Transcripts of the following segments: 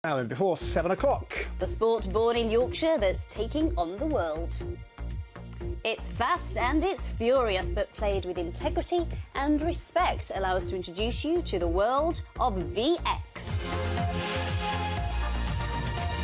Now, before 7 o'clock. The sport born in Yorkshire that's taking on the world. It's fast and it's furious, but played with integrity and respect. Allow us to introduce you to the world of VX.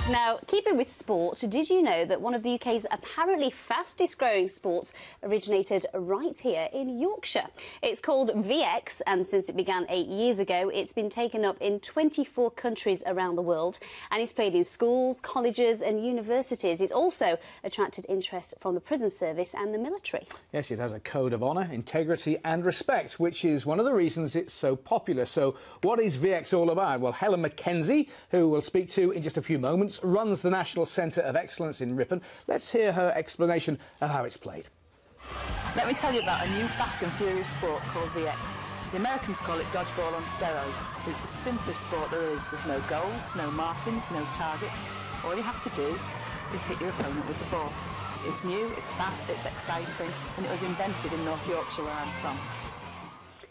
Now, keeping with sport, did you know that one of the UK's apparently fastest growing sports originated right here in Yorkshire? It's called VX, and since it began 8 years ago, it's been taken up in 24 countries around the world, and it's played in schools, colleges and universities. It's also attracted interest from the prison service and the military. Yes, it has a code of honour, integrity and respect, which is one of the reasons it's so popular. So what is VX all about? Well, Helen Mackenzie, who we'll speak to in just a few moments, runs the National Centre of Excellence in Ripon. Let's hear her explanation of how it's played. Let me tell you about a new fast and furious sport called VX. The Americans call it dodgeball on steroids, but it's the simplest sport there is. There's no goals, no markings, no targets. All you have to do is hit your opponent with the ball. It's new, it's fast, it's exciting, and it was invented in North Yorkshire, where I'm from.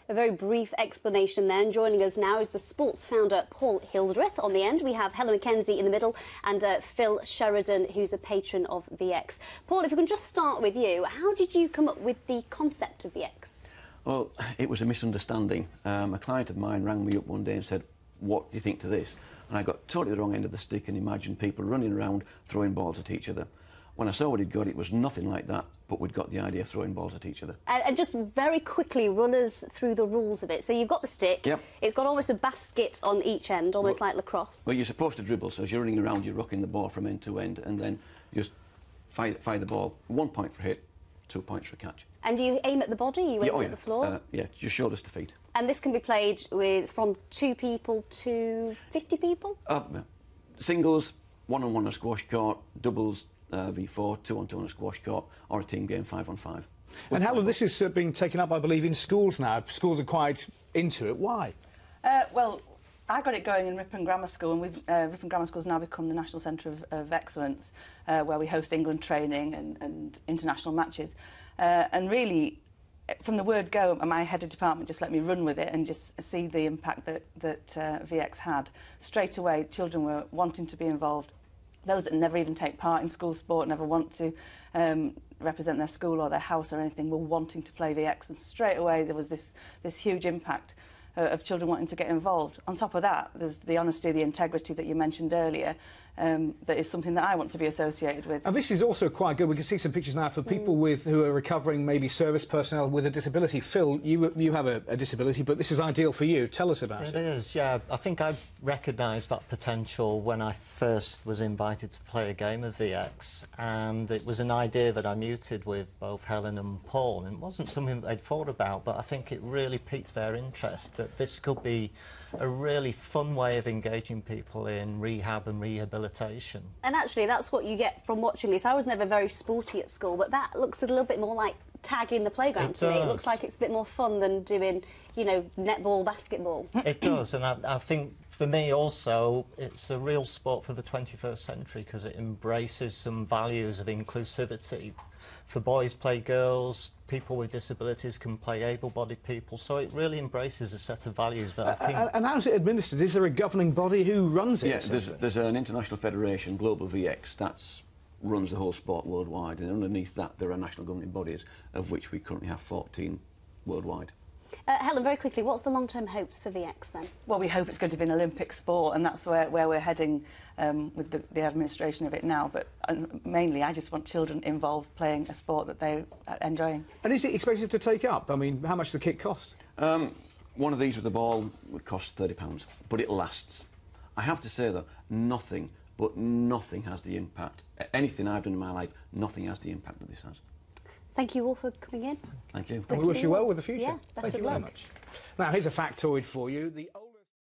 A very brief explanation there, and joining us now is the sports founder Paul Hildreth. On the end we have Helen Mackenzie in the middle and Phil Sheridan, who's a patron of VX. Paul, if we can just start with you, how did you come up with the concept of VX? Well, it was a misunderstanding. A client of mine rang me up one day and said, "What do you think to this?" And I got totally the wrong end of the stick and imagined people running around throwing balls at each other. When I saw what he'd got, it was nothing like that, but we'd got the idea of throwing balls at each other. And just very quickly run us through the rules of it. So you've got the stick, yep. It's got almost a basket on each end, almost like lacrosse. Well, you're supposed to dribble, so as you're running around, you're rocking the ball from end to end, and then you just fire the ball. 1 point for hit, 2 points for catch. And do you aim at the body? You aim at the floor? Yeah, just shoulders to feet. And this can be played with from 2 people to 50 people? Singles, 1-on-1 on a squash court, doubles, V4, 2-on-2 on a squash court, or a team game 5-on-5. And Helen, this is being taken up, I believe, in schools now. Schools are quite into it. Why? Well, I got it going in Ripon Grammar School, and Ripon Grammar School has now become the National Centre of Excellence, where we host England training and international matches. And really, from the word go, my head of department just let me run with it and just see the impact that VX had. Straight away, children were wanting to be involved. Those that never even take part in school sport, never want to represent their school or their house or anything, were wanting to play VX, and straight away there was this huge impact of children wanting to get involved. On top of that, there's the honesty, the integrity that you mentioned earlier, that is something that I want to be associated with. And this is also quite good. We can see some pictures now for people who are recovering, maybe service personnel with a disability. Phil, you have a disability, but this is ideal for you. Tell us about it. It is, yeah. I think I recognised that potential when I first was invited to play a game of VX, and it was an idea that I muted with both Helen and Paul, and it wasn't something that they'd thought about, but I think it really piqued their interest that this could be a really fun way of engaging people in rehab and rehabilitation. And actually, that's what you get from watching this. I was never very sporty at school, but that looks a little bit more like tag in the playground to me. It looks like it's a bit more fun than doing, you know, netball, basketball. It does, and I think for me also it's a real sport for the 21st century because it embraces some values of inclusivity. For boys play girls, people with disabilities can play able-bodied people, so it really embraces a set of values that I think... And how's it administered? Is there a governing body who runs it? Yeah, there's an international federation, Global VX, that runs the whole sport worldwide, and underneath that there are national governing bodies, of which we currently have 14 worldwide. Helen, very quickly, what's the long-term hopes for VX then? Well, we hope it's going to be an Olympic sport, and that's where we're heading with the administration of it now. But mainly, I just want children involved playing a sport that they're enjoying. And is it expensive to take up? I mean, how much does the kit cost? One of these with the ball would cost £30, but it lasts. I have to say, though, nothing has the impact. Anything I've done in my life, nothing has the impact that this has. Thank you all for coming in. Thank you. And we wish you well with the future. Yeah, Thank you very much. Now, here's a factoid for you.